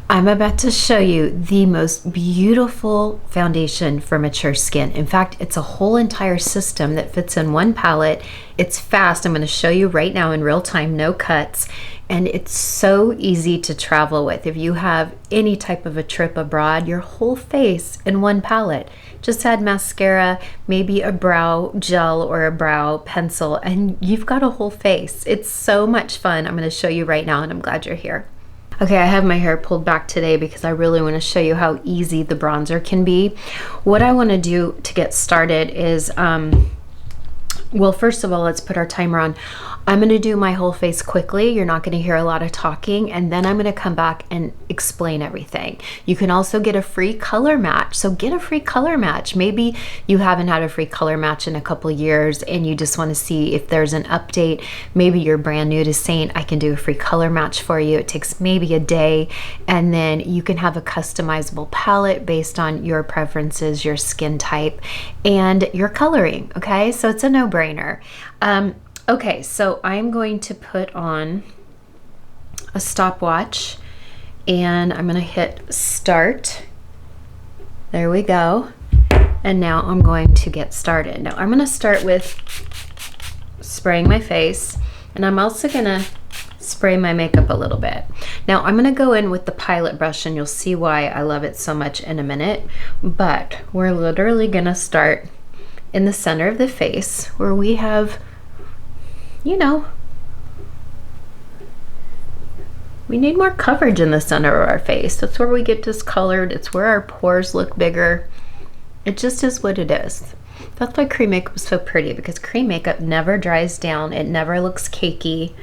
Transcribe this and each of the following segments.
I'm about to show you the most beautiful foundation for mature skin. In fact, it's a whole entire system that fits in one palette. It's fast. I'm going to show you right now in real time, no cuts. And it's so easy to travel with. If you have any type of a trip abroad, your whole face in one palette. Just add mascara, maybe a brow gel or a brow pencil, and you've got a whole face. It's so much fun. I'm going to show you right now, and I'm glad you're here. Okay, I have my hair pulled back today because I really want to show you how easy the bronzer can be. What I want to do to get started is, well, first of all, let's put our timer on. I'm going to do my whole face quickly. You're not going to hear a lot of talking, and then I'm going to come back and explain everything. You can also get a free color match. So get a free color match. Maybe you haven't had a free color match in a couple years and you just want to see if there's an update. Maybe you're brand new to Seint. I can do a free color match for you. It takes maybe a day, and then you can have a customizable palette based on your preferences, your skin type, and your coloring. Okay, so it's a no-brainer. Okay, so I'm going to put on a stopwatch and I'm going to hit start. There we go. And now I'm going to get started. Now I'm going to start with spraying my face, and I'm also going to spray my makeup a little bit. Now I'm going to go in with the Pilot brush, and you'll see why I love it so much in a minute. But we're literally going to start in the center of the face where we have, you know, we need more coverage in the center of our face. That's where we get discolored. It's where our pores look bigger. It just is what it is. That's why cream makeup is so pretty, because cream makeup never dries down. It never looks cakey.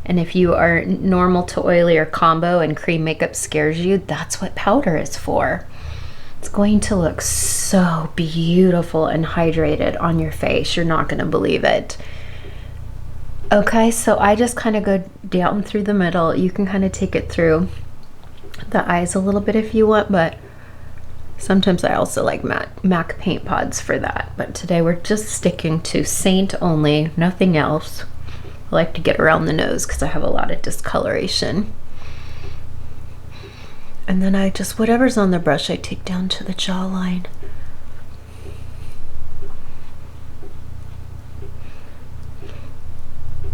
And if you are normal to oily or combo and cream makeup scares you, that's what powder is for. It's going to look so beautiful and hydrated on your face. You're not going to believe it. Okay, so I just kind of go down through the middle. You can kind of take it through the eyes a little bit if you want, but sometimes I also like MAC paint pods for that. But today we're just sticking to Seint only, nothing else. I like to get around the nose because I have a lot of discoloration. And then I just, whatever's on the brush, I take down to the jawline.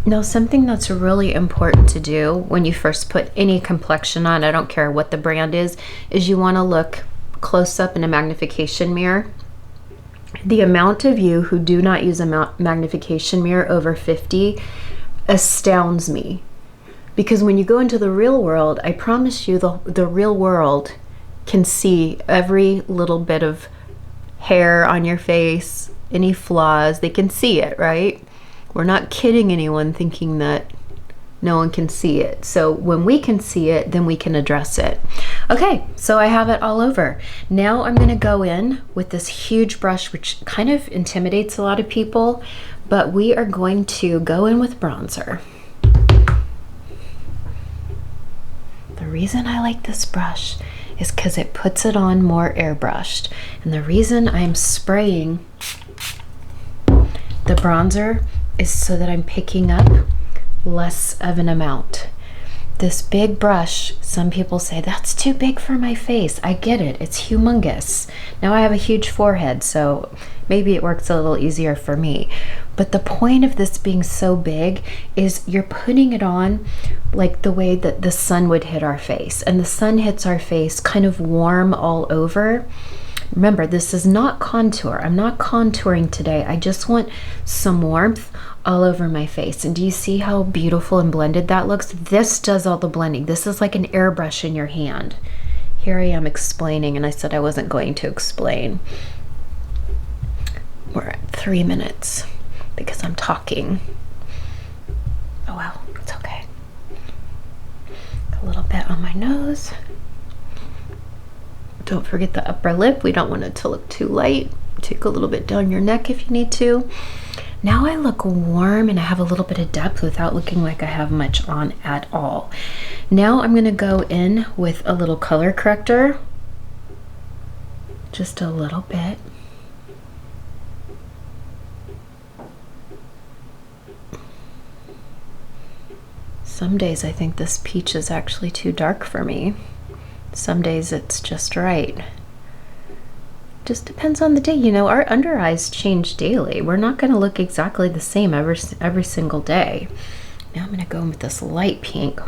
Now, something that's really important to do when you first put any complexion on, I don't care what the brand is you want to look close up in a magnification mirror. The amount of you who do not use a magnification mirror over 50 astounds me. Because when you go into the real world, I promise you the real world can see every little bit of hair on your face, any flaws, they can see it, right? We're not kidding anyone thinking that no one can see it. So when we can see it, then we can address it. Okay, so I have it all over. Now I'm gonna go in with this huge brush, which kind of intimidates a lot of people, but we are going to go in with bronzer. The reason I like this brush is because it puts it on more airbrushed. And the reason I'm spraying the bronzer is so that I'm picking up less of an amount. This big brush, some people say, that's too big for my face. I get it, it's humongous. Now I have a huge forehead, so maybe it works a little easier for me. But the point of this being so big is you're putting it on like the way that the sun would hit our face. And the sun hits our face kind of warm all over. Remember, this is not contour. I'm not contouring today. I just want some warmth all over my face. And do you see how beautiful and blended that looks? This does all the blending. This is like an airbrush in your hand. Here I am explaining, and I said I wasn't going to explain. We're at 3 minutes because I'm talking. Oh well, it's okay. A little bit on my nose. Don't forget the upper lip. We don't want it to look too light. Take a little bit down your neck if you need to. Now I look warm and I have a little bit of depth without looking like I have much on at all. Now I'm going to go in with a little color corrector. Just a little bit. Some days I think this peach is actually too dark for me. Some days it's just right. Just depends on the day. You know, our under eyes change daily. We're not going to look exactly the same every single day. Now I'm going to go in with this light pink,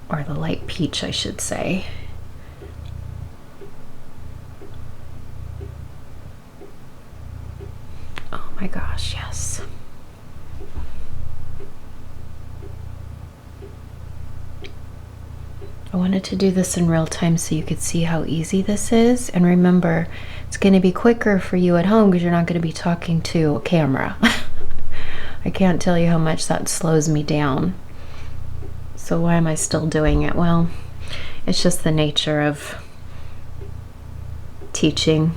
or the light peach, I should say. Oh my gosh, yes. I wanted to do this in real time so you could see how easy this is. And remember, it's going to be quicker for you at home because you're not going to be talking to a camera. I can't tell you how much that slows me down. So why am I still doing it? Well, it's just the nature of teaching.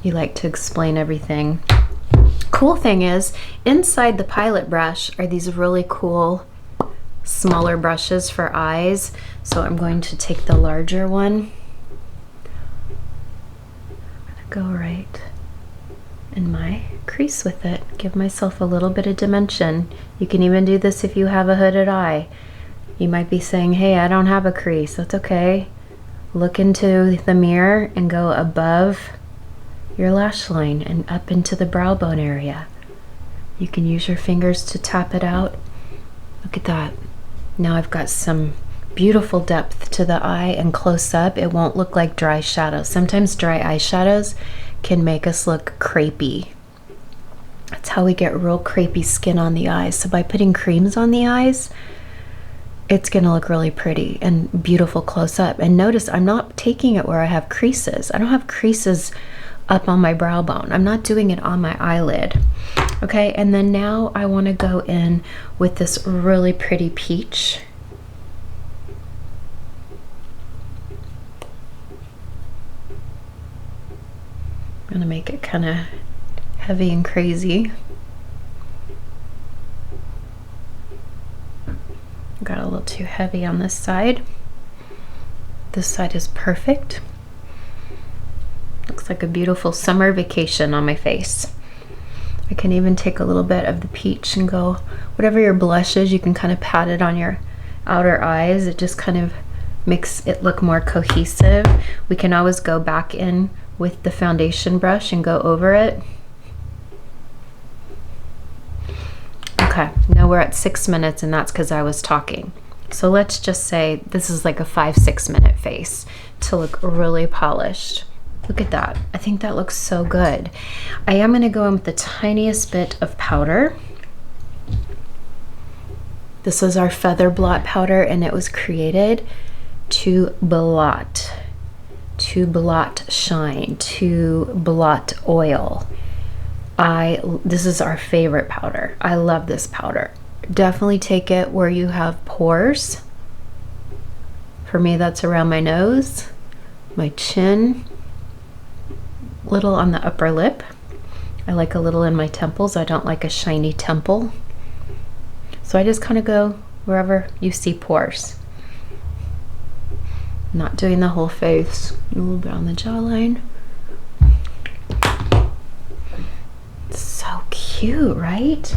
You like to explain everything. Cool thing is, inside the Pilot brush are these really cool smaller brushes for eyes. So I'm going to take the larger one. I'm gonna go right in my crease with it. Give myself a little bit of dimension. You can even do this if you have a hooded eye. You might be saying, hey, I don't have a crease. That's okay. Look into the mirror and go above your lash line and up into the brow bone area. You can use your fingers to tap it out. Look at that. Now I've got some beautiful depth to the eye, and close up it won't look like dry shadows. Sometimes dry eyeshadows can make us look crepey. That's how we get real crepey skin on the eyes. So by putting creams on the eyes, it's gonna look really pretty and beautiful close up. And notice I'm not taking it where I have creases. I don't have creases up on my brow bone. I'm not doing it on my eyelid. Okay, and then now I want to go in with this really pretty peach. I'm gonna make it kind of heavy and crazy. Got a little too heavy on this side. This side is perfect. Looks like a beautiful summer vacation on my face. I can even take a little bit of the peach and go, whatever your blush is, you can kind of pat it on your outer eyes. It just kind of makes it look more cohesive. We can always go back in with the foundation brush and go over it. Okay, now we're at 6 minutes, and that's because I was talking. So let's just say this is like a 5-6 minute face to look really polished. Look at that. I think that looks so good. I am going to go in with the tiniest bit of powder. This is our feather blot powder, and it was created to blot shine, to blot oil. This is our favorite powder. I love this powder. Definitely take it where you have pores. For me, that's around my nose, my chin, little on the upper lip. I like a little in my temples. I don't like a shiny temple. So I just kind of go wherever you see pores. Not doing the whole face. A little bit on the jawline. So cute, right?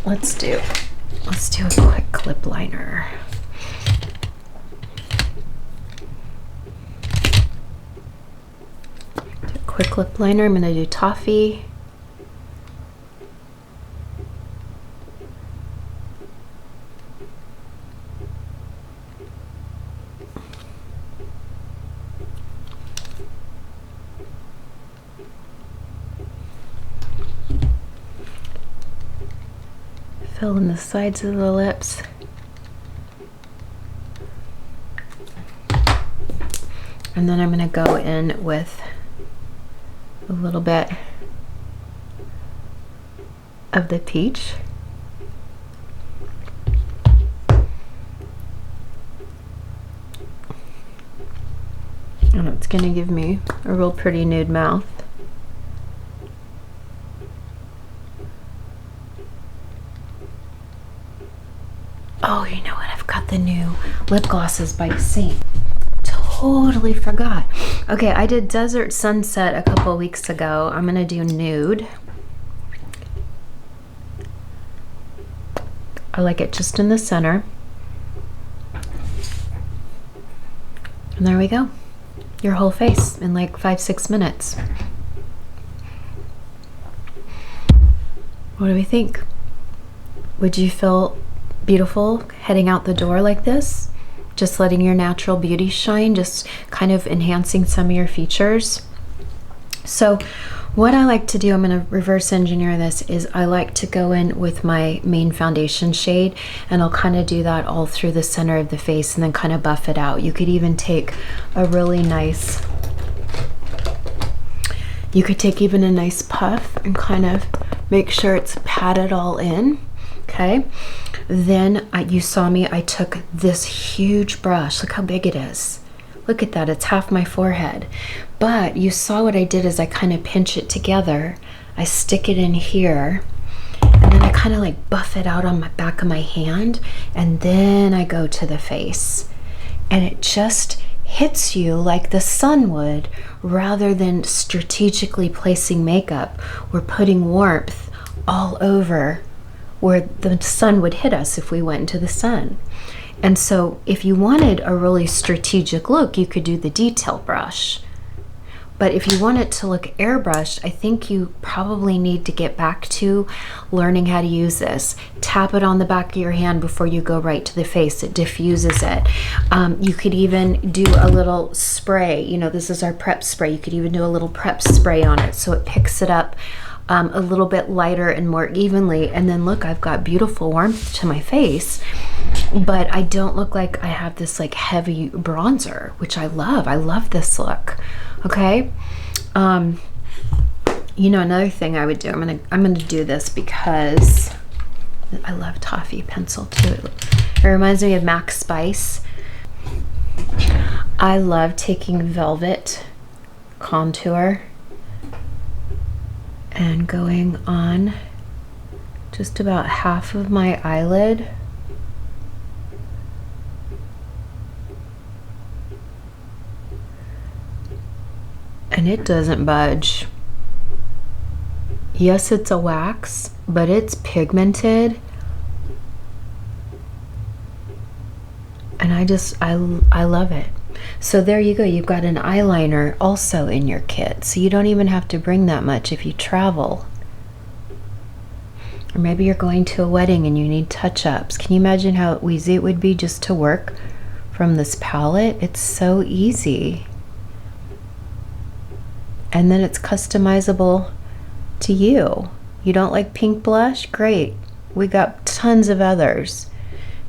Let's do a quick clip liner. Quick lip liner. I'm going to do toffee. Fill in the sides of the lips. And then I'm going to go in with a little bit of the peach. And it's going to give me a real pretty nude mouth. Oh, you know what? I've got the new lip glosses by Seint. Totally forgot. Okay, I did Desert Sunset a couple weeks ago. I'm gonna do Nude. I like it just in the center. And there we go. Your whole face in like 5-6 minutes. What do we think? Would you feel beautiful heading out the door like this? Just letting your natural beauty shine, just kind of enhancing some of your features. So what I like to do, I'm going to reverse engineer this, is I like to go in with my main foundation shade, and I'll kind of do that all through the center of the face and then kind of buff it out. You could even take a really nice, you could take even a nice puff and kind of make sure it's patted all in. Okay, then you saw me, I took this huge brush. Look how big it is. Look at that, it's half my forehead. But you saw what I did is I kind of pinch it together. I stick it in here, and then I kind of like buff it out on my back of my hand, and then I go to the face. And it just hits you like the sun would, rather than strategically placing makeup. We're putting warmth all over where the sun would hit us if we went into the sun. And so if you wanted a really strategic look, you could do the detail brush. But if you want it to look airbrushed, I think you probably need to get back to learning how to use this. Tap it on the back of your hand before you go right to the face. It diffuses it. You could even do a little spray. You know, this is our prep spray. You could even do a little prep spray on it so it picks it up a little bit lighter and more evenly. And then look, I've got beautiful warmth to my face, but I don't look like I have this like heavy bronzer, which I love. I love this look. Okay. You know, another thing I would do, I'm gonna do this because I love toffee pencil too. It reminds me of Max Spice. I love taking velvet contour and going on just about half of my eyelid. And it doesn't budge. Yes, it's a wax, but it's pigmented. And I love it. So there you go. You've got an eyeliner also in your kit. So you don't even have to bring that much if you travel. Or maybe you're going to a wedding and you need touch-ups. Can you imagine how easy it would be just to work from this palette? It's so easy. And then it's customizable to you. You don't like pink blush? Great. We got tons of others.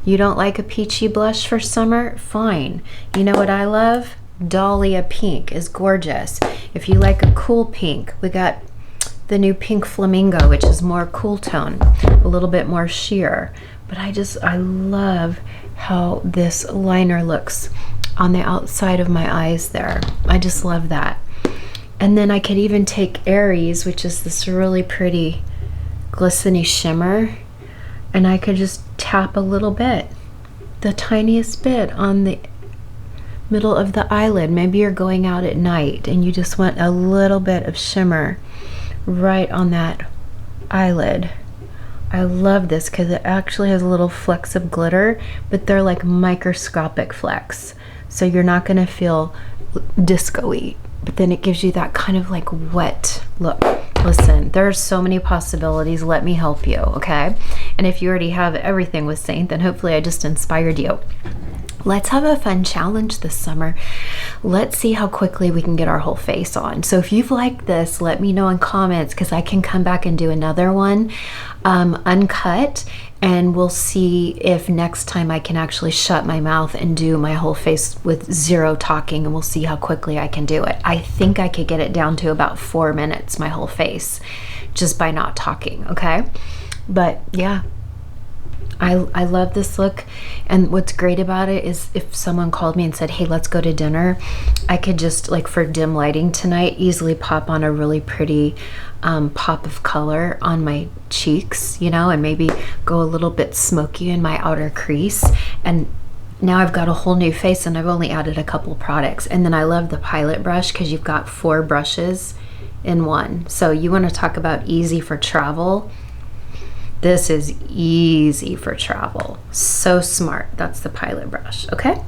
You don't like a peachy blush for summer? Fine. You know what I love? Dahlia pink is gorgeous. If you like a cool pink, we got the new pink flamingo, which is more cool tone, a little bit more sheer. But I love how this liner looks on the outside of my eyes there. I just love that. And then I could even take Aries, which is this really pretty glistening shimmer, and I could just tap a little bit, the tiniest bit on the middle of the eyelid. Maybe you're going out at night and you just want a little bit of shimmer right on that eyelid. I love this because it actually has a little flecks of glitter, but they're like microscopic flecks. So you're not gonna feel disco-y, but then it gives you that kind of like wet look. Listen, there are so many possibilities. Let me help you, okay? And if you already have everything with Seint, then hopefully I just inspired you. Let's have a fun challenge this summer. Let's see how quickly we can get our whole face on. So if you've liked this, let me know in comments, because I can come back and do another one, uncut, and we'll see if next time I can actually shut my mouth and do my whole face with zero talking, and we'll see how quickly I can do it. I think I could get it down to about 4 minutes, my whole face, just by not talking, okay? But yeah, I love this look. And what's great about it is if someone called me and said, hey, let's go to dinner, I could just, like for dim lighting tonight, easily pop on a really pretty pop of color on my cheeks, you know, and maybe go a little bit smoky in my outer crease. And now I've got a whole new face, and I've only added a couple products. And then I love the Pilot brush because you've got 4 brushes in one. So you want to talk about easy for travel. This is easy for travel. So smart. That's the Pilot brush, okay?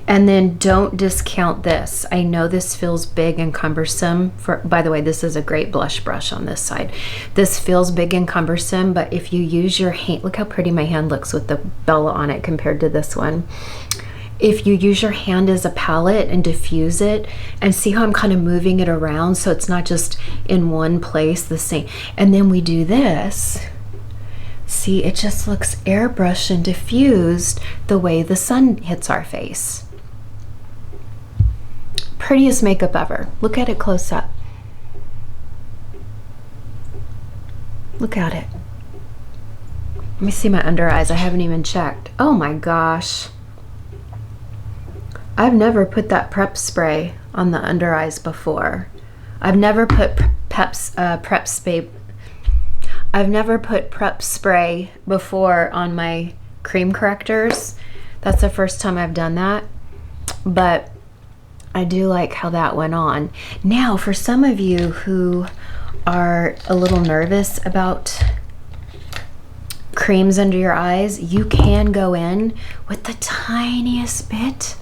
And then don't discount this. I know this feels big and cumbersome. By the way, this is a great blush brush on this side. This feels big and cumbersome, but if you use your hand, look how pretty my hand looks with the Bella on it compared to this one. If you use your hand as a palette and diffuse it, and see how I'm kind of moving it around so it's not just in one place the same. And then we do this. See, it just looks airbrushed and diffused the way the sun hits our face. Prettiest makeup ever. Look at it close up. Look at it. Let me see my under eyes. I haven't even checked. Oh my gosh. I've never put that prep spray on the under eyes before. I've never put prep spray before on my cream correctors. That's the first time I've done that. But I do like how that went on. Now, for some of you who are a little nervous about creams under your eyes, you can go in with the tiniest bit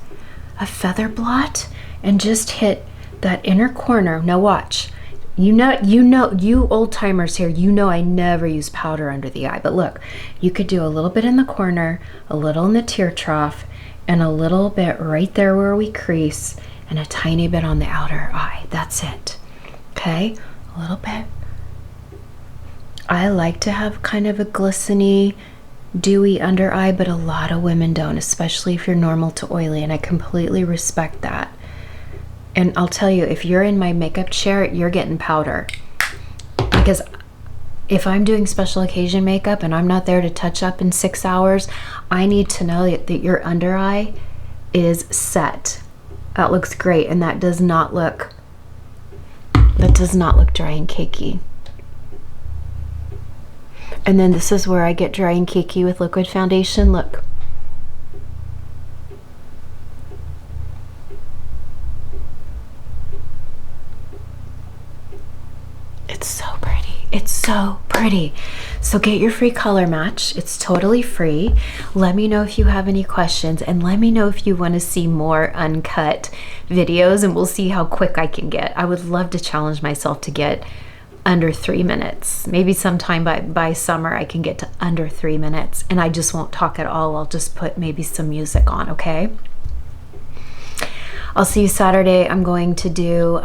of feather blot and just hit that inner corner. Now watch. You old timers here, you know I never use powder under the eye, but look, you could do a little bit in the corner, a little in the tear trough, and a little bit right there where we crease, and a tiny bit on the outer eye. That's it. Okay, a little bit. I like to have kind of a glistening, dewy under eye, but a lot of women don't, especially if you're normal to oily, and I completely respect that. And I'll tell you, if you're in my makeup chair, you're getting powder, because if I'm doing special occasion makeup and I'm not there to touch up in 6 hours, I need to know that your under eye is set. That looks great, and that does not look dry and cakey. And then this is where I get dry and cakey with liquid foundation. Look. It's so pretty. It's so pretty. So get your free color match. It's totally free. Let me know if you have any questions, and let me know if you want to see more uncut videos, and we'll see how quick I can get. I would love to challenge myself to get under 3 minutes. Maybe sometime by summer I can get to under 3 minutes, and I just won't talk at all. I'll just put maybe some music on, okay? I'll see you Saturday. I'm going to do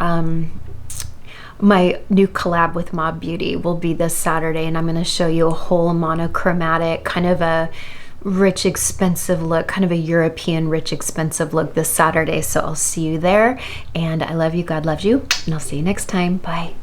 my new collab with Mob Beauty will be this Saturday, and I'm going to show you a whole monochromatic, kind of a rich, expensive look, kind of a European rich, expensive look this Saturday. So I'll see you there, and I love you. God loves you, and I'll see you next time. Bye.